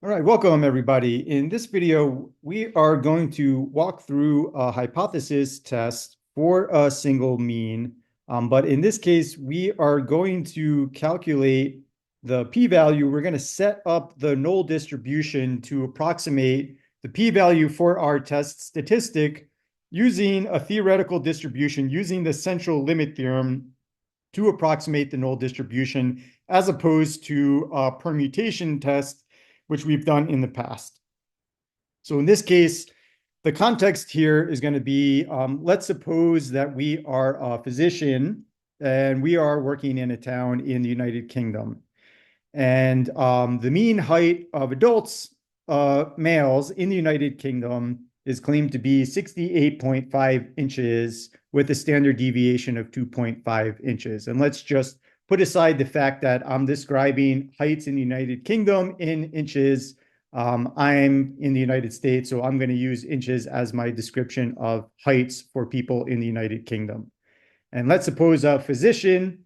All right, welcome everybody. In this video, we are going to walk through a hypothesis test for a single mean. But in this case, we are going to calculate the p-value. We're going to set up the null distribution to approximate the p-value for our test statistic using a theoretical distribution, using the central limit theorem to approximate the null distribution, as opposed to a permutation test which we've done in the past. So in this case, the context here is going to be, let's suppose that we are a physician and we are working in a town in the United Kingdom. And the mean height of adults, males in the United Kingdom is claimed to be 68.5 inches with a standard deviation of 2.5 inches. And let's just put aside the fact that I'm describing heights in the United Kingdom in inches. I'm in the United States, so I'm going to use inches as my description of heights for people in the United Kingdom. And let's suppose a physician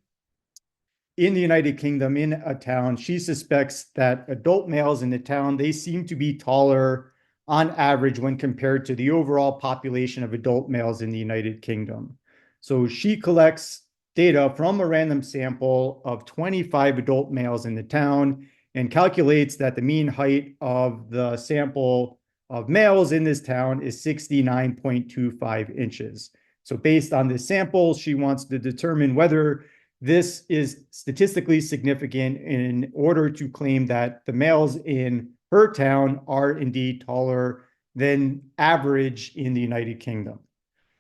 in the United Kingdom in a town, she suspects that adult males in the town, they seem to be taller on average when compared to the overall population of adult males in the United Kingdom. So she collects data from a random sample of 25 adult males in the town and calculates that the mean height of the sample of males in this town is 69.25 inches. So based on this sample, she wants to determine whether this is statistically significant in order to claim that the males in her town are indeed taller than average in the United Kingdom.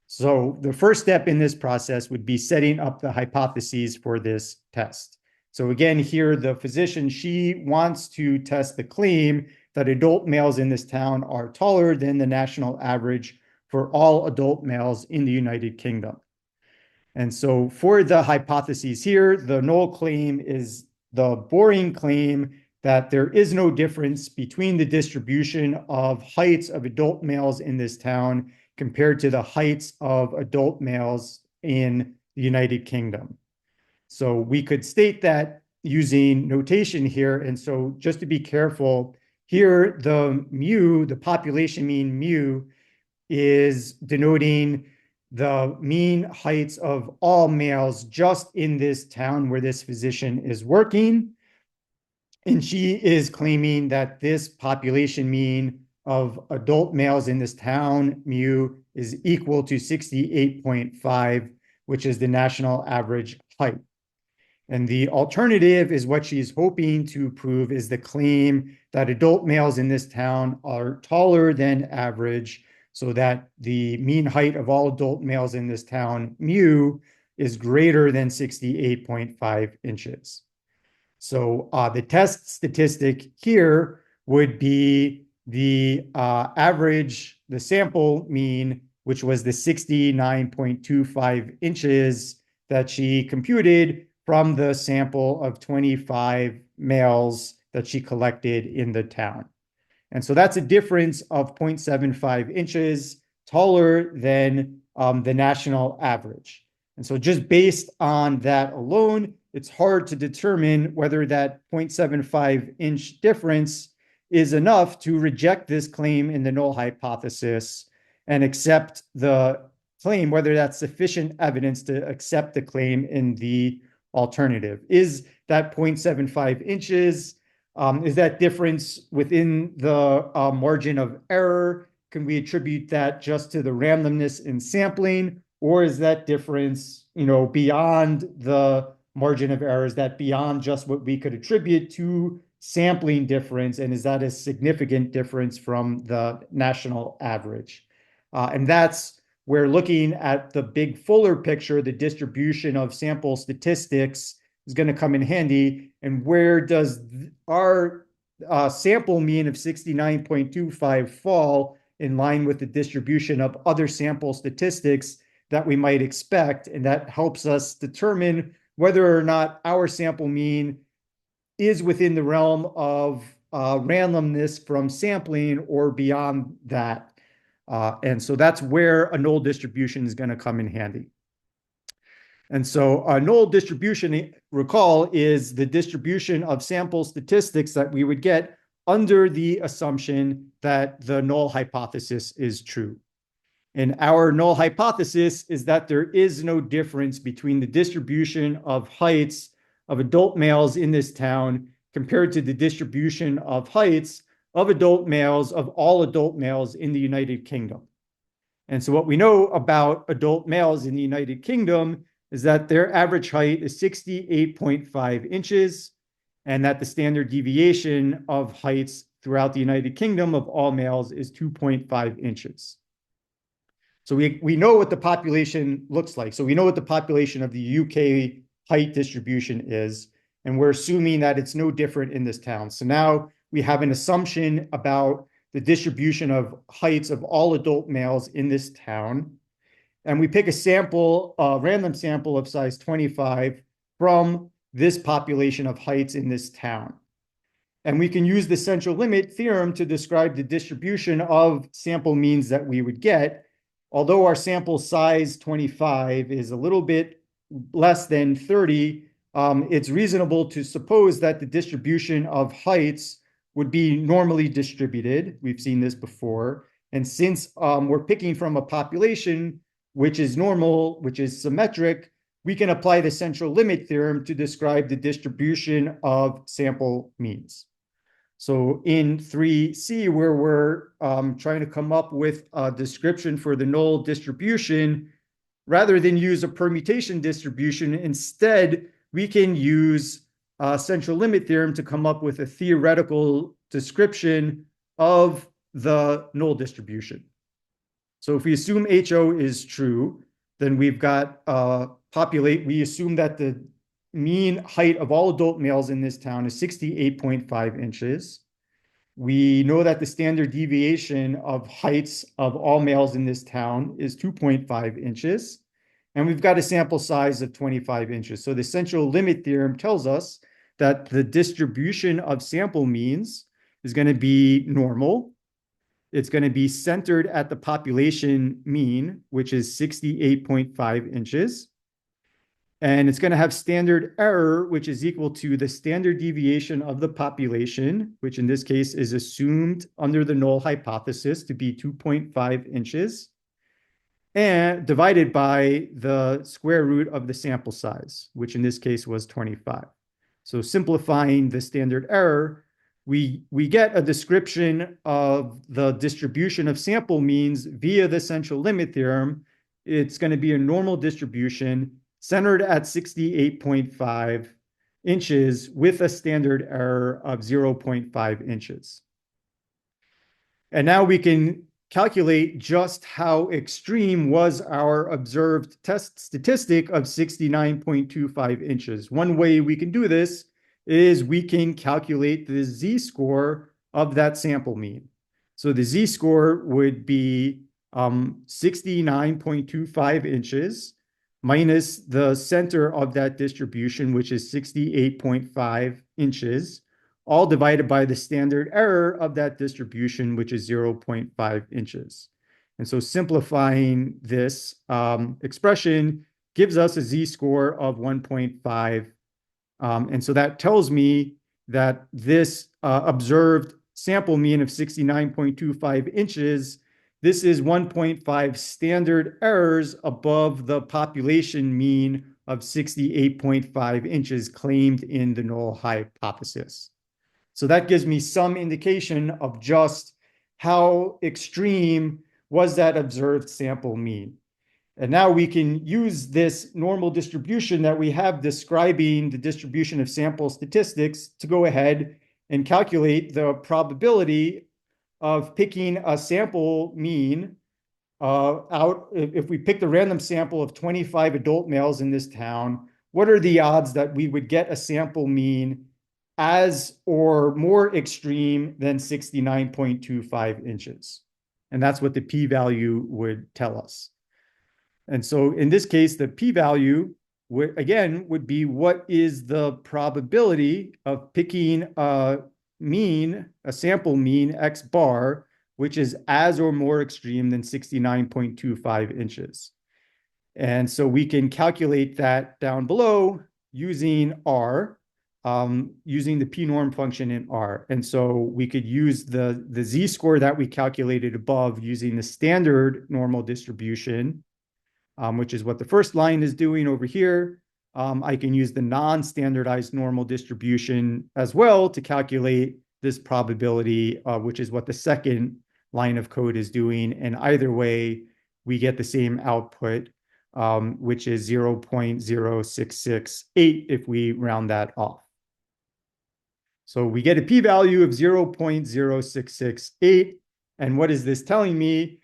So the first step in this process would be setting up the hypotheses for this test. So again, here the physician, she wants to test the claim that adult males in this town are taller than the national average for all adult males in the United Kingdom. And so for the hypotheses here, the null claim is the boring claim that there is no difference between the distribution of heights of adult males in this town compared to the heights of adult males in the United Kingdom. So we could state that using notation here. And so just to be careful, here the mu, the population mean mu, is denoting the mean heights of all males just in this town where this physician is working. And she is claiming that this population mean of adult males in this town, mu, is equal to 68.5, which is the national average height. And the alternative is what she's hoping to prove is the claim that adult males in this town are taller than average, so that the mean height of all adult males in this town, mu, is greater than 68.5 inches. So the test statistic here would be the average, the sample mean, which was the 69.25 inches that she computed from the sample of 25 males that she collected in the town. And so that's a difference of 0.75 inches taller than the national average. And so just based on that alone, it's hard to determine whether that 0.75 inch difference is enough to reject this claim in the null hypothesis and accept the claim, whether that's sufficient evidence to accept the claim in the alternative. Is that 0.75 inches? Is that difference within the margin of error? Can we attribute that just to the randomness in sampling? Or is that difference, beyond the margin of error? Is that beyond just what we could attribute to sampling difference? And is that a significant difference from the national average? And that's where looking at the big fuller picture, the distribution of sample statistics is going to come in handy. And where does our sample mean of 69.25 fall in line with the distribution of other sample statistics that we might expect? And that helps us determine whether or not our sample mean is within the realm of randomness from sampling or beyond that. And so that's where a null distribution is going to come in handy. And so a null distribution, recall, is the distribution of sample statistics that we would get under the assumption that the null hypothesis is true. And our null hypothesis is that there is no difference between the distribution of heights of adult males in this town compared to the distribution of heights of adult males, of all adult males in the United Kingdom. And so what we know about adult males in the United Kingdom is that their average height is 68.5 inches, and that the standard deviation of heights throughout the United Kingdom of all males is 2.5 inches. So we know what the population looks like. So we know what the population of the UK height distribution is, and we're assuming that it's no different in this town. So now we have an assumption about the distribution of heights of all adult males in this town. And we pick a sample, a random sample of size 25 from this population of heights in this town. And we can use the central limit theorem to describe the distribution of sample means that we would get. Although our sample size 25 is a little bit less than 30, it's reasonable to suppose that the distribution of heights would be normally distributed. We've seen this before. And since we're picking from a population which is normal, which is symmetric, we can apply the central limit theorem to describe the distribution of sample means. So in 3C, where we're trying to come up with a description for the null distribution, rather than use a permutation distribution, instead, we can use a central limit theorem to come up with a theoretical description of the null distribution. So if we assume HO is true, then we've got we assume that the mean height of all adult males in this town is 68.5 inches. We know that the standard deviation of heights of all males in this town is 2.5 inches. And we've got a sample size of 25 inches. So the central limit theorem tells us that the distribution of sample means is going to be normal. It's going to be centered at the population mean, which is 68.5 inches. And it's going to have standard error, which is equal to the standard deviation of the population, which in this case is assumed under the null hypothesis to be 2.5 inches, and divided by the square root of the sample size, which in this case was 25. So simplifying the standard error, we get a description of the distribution of sample means via the central limit theorem. It's going to be a normal distribution centered at 68.5 inches with a standard error of 0.5 inches. And now we can calculate just how extreme was our observed test statistic of 69.25 inches. One way we can do this is we can calculate the z-score of that sample mean. So the z-score would be 69.25 inches minus the center of that distribution, which is 68.5 inches, all divided by the standard error of that distribution, which is 0.5 inches. And so simplifying this expression gives us a z-score of 1.5. And so that tells me that this observed sample mean of 69.25 inches, this is 1.5 standard errors above the population mean of 68.5 inches claimed in the null hypothesis. So that gives me some indication of just how extreme was that observed sample mean. And now we can use this normal distribution that we have describing the distribution of sample statistics to go ahead and calculate the probability of picking a sample mean out. If we picked a random sample of 25 adult males in this town, what are the odds that we would get a sample mean as or more extreme than 69.25 inches? And that's what the p-value would tell us. And so in this case, the p-value would be what is the probability of picking a sample mean x bar, which is as or more extreme than 69.25 inches. And so we can calculate that down below using R. using the p-norm function in R. And so we could use the z-score that we calculated above using the standard normal distribution, which is what the first line is doing over here. I can use the non-standardized normal distribution as well to calculate this probability, which is what the second line of code is doing. And either way, we get the same output, which is 0.0668 if we round that off. So we get a p-value of 0.0668. And what is this telling me?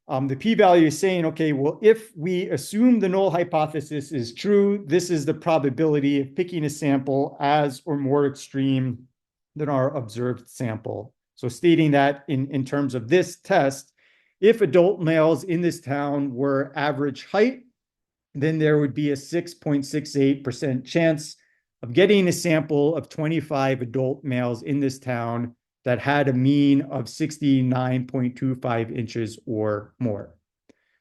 The p-value is saying, okay, well, if we assume the null hypothesis is true, this is the probability of picking a sample as or more extreme than our observed sample. So stating that in terms of this test, if adult males in this town were average height, then there would be a 6.68% chance of getting a sample of 25 adult males in this town that had a mean of 69.25 inches or more.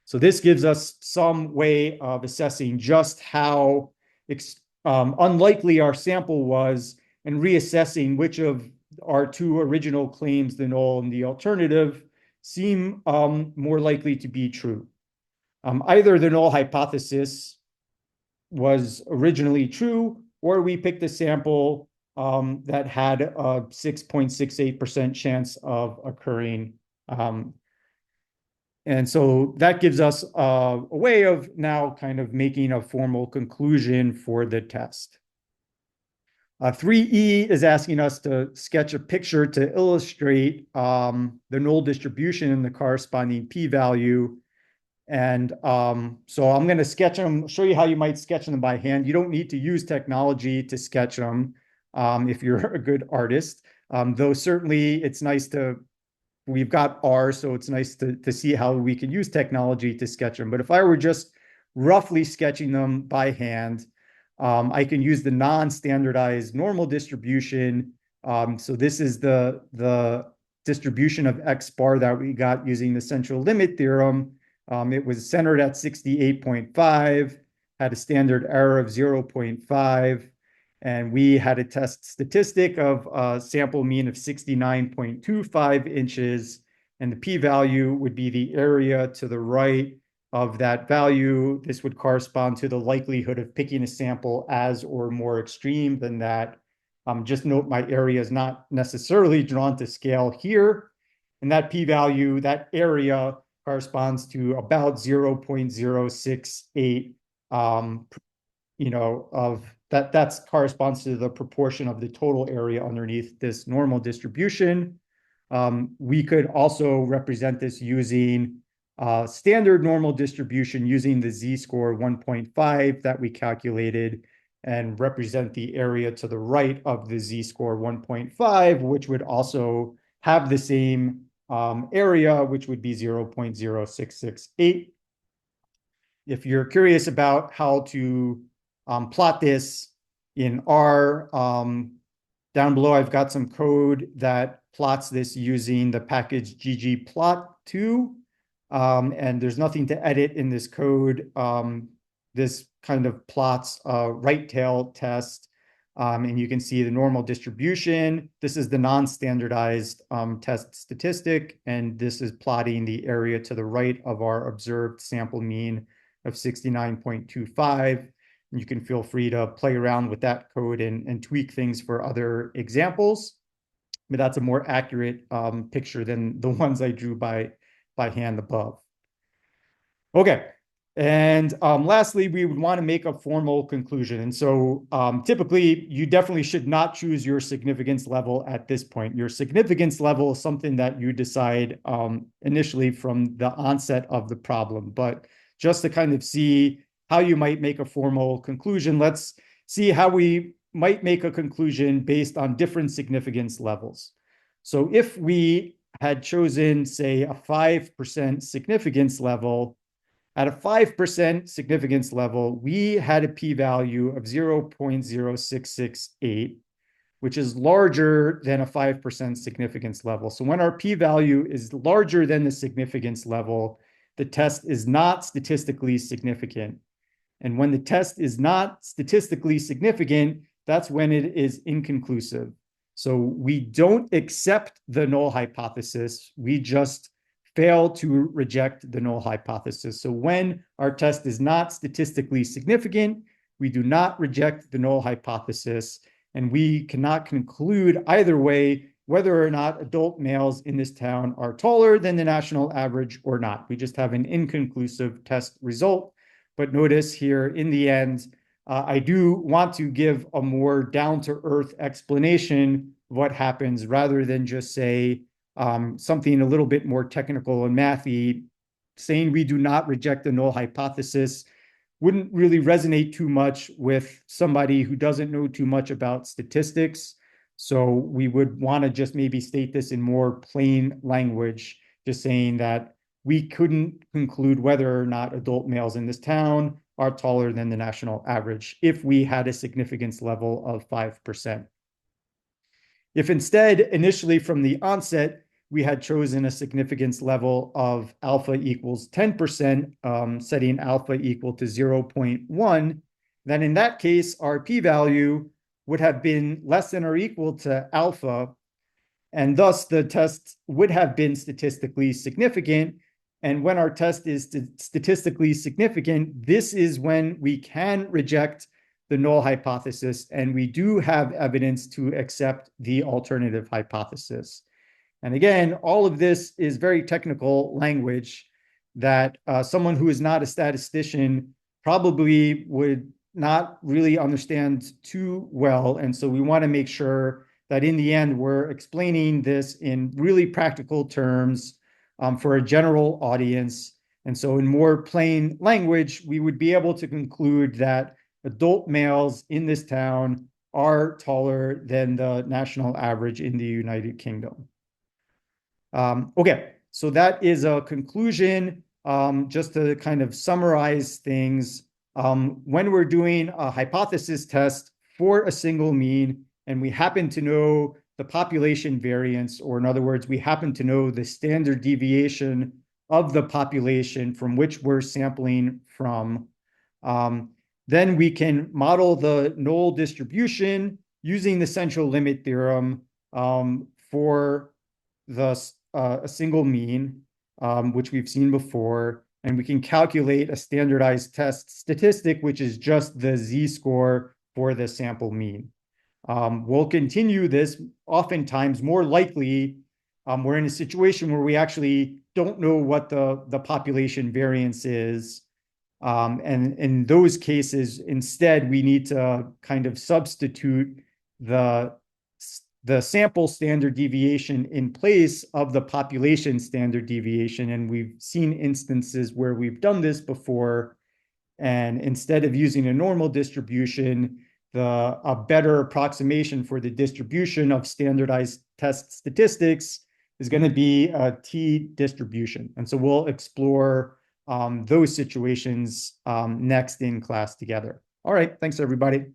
So this gives us some way of assessing just how unlikely our sample was and reassessing which of our two original claims, the null and the alternative, seem more likely to be true. Either the null hypothesis was originally true, or we picked a sample that had a 6.68% chance of occurring. And so that gives us a way of now kind of making a formal conclusion for the test. 3E is asking us to sketch a picture to illustrate the null distribution and the corresponding p-value. And so I'm going to sketch them, show you how you might sketch them by hand. You don't need to use technology to sketch them if you're a good artist. Though certainly it's nice to, we've got R, so it's nice to see how we can use technology to sketch them. But if I were just roughly sketching them by hand, I can use the non-standardized normal distribution. So this is the distribution of X bar that we got using the central limit theorem. It was centered at 68.5, had a standard error of 0.5, and we had a test statistic of a sample mean of 69.25 inches, and the p-value would be the area to the right of that value. This would correspond to the likelihood of picking a sample as or more extreme than that. Just note my area is not necessarily drawn to scale here, and that p-value, that area, corresponds to about 0.068, of that corresponds to the proportion of the total area underneath this normal distribution. We could also represent this using standard normal distribution using the z-score 1.5 that we calculated and represent the area to the right of the z-score 1.5, which would also have the same area, which would be 0.0668. If you're curious about how to plot this in R, down below I've got some code that plots this using the package ggplot2, and there's nothing to edit in this code. This kind of plots a right tail test. And you can see the normal distribution. This is the non-standardized test statistic, and this is plotting the area to the right of our observed sample mean of 69.25. And you can feel free to play around with that code and tweak things for other examples. But that's a more accurate picture than the ones I drew by hand above. Okay. And lastly, we would want to make a formal conclusion. And so typically, you definitely should not choose your significance level at this point. Your significance level is something that you decide initially from the onset of the problem. But just to kind of see how you might make a formal conclusion, let's see how we might make a conclusion based on different significance levels. So if we had chosen, say, a 5% significance level, at a 5% significance level, we had a p-value of 0.0668, which is larger than a 5% significance level. So when our p-value is larger than the significance level, the test is not statistically significant. And when the test is not statistically significant, that's when it is inconclusive. So we don't accept the null hypothesis. We just fail to reject the null hypothesis. So when our test is not statistically significant, we do not reject the null hypothesis, and we cannot conclude either way whether or not adult males in this town are taller than the national average or not. We just have an inconclusive test result. But notice here in the end, I do want to give a more down-to-earth explanation of what happens rather than just say something a little bit more technical and mathy. Saying we do not reject the null hypothesis wouldn't really resonate too much with somebody who doesn't know too much about statistics. So we would want to just maybe state this in more plain language, just saying that we couldn't conclude whether or not adult males in this town are taller than the national average if we had a significance level of 5%. If instead, initially from the onset, we had chosen a significance level of alpha equals 10%, setting alpha equal to 0.1, then in that case, our p-value would have been less than or equal to alpha, and thus the test would have been statistically significant. And when our test is statistically significant, this is when we can reject the null hypothesis, and we do have evidence to accept the alternative hypothesis. And again, all of this is very technical language that someone who is not a statistician probably would not really understand too well. And so we want to make sure that in the end, we're explaining this in really practical terms for a general audience. And so in more plain language, we would be able to conclude that adult males in this town are taller than the national average in the United Kingdom. Okay, so that is a conclusion. Just to kind of summarize things, when we're doing a hypothesis test for a single mean, and we happen to know the population variance, or in other words, we happen to know the standard deviation of the population from which we're sampling from, then we can model the null distribution using the central limit theorem for a single mean, which we've seen before, and we can calculate a standardized test statistic, which is just the z-score for the sample mean. We'll continue this. Oftentimes, more likely, we're in a situation where we actually don't know what the population variance is. And in those cases, instead, we need to kind of substitute the sample standard deviation in place of the population standard deviation. And we've seen instances where we've done this before. And instead of using a normal distribution, a better approximation for the distribution of standardized test statistics is going to be a t distribution. And so we'll explore those situations next in class together. All right, thanks everybody.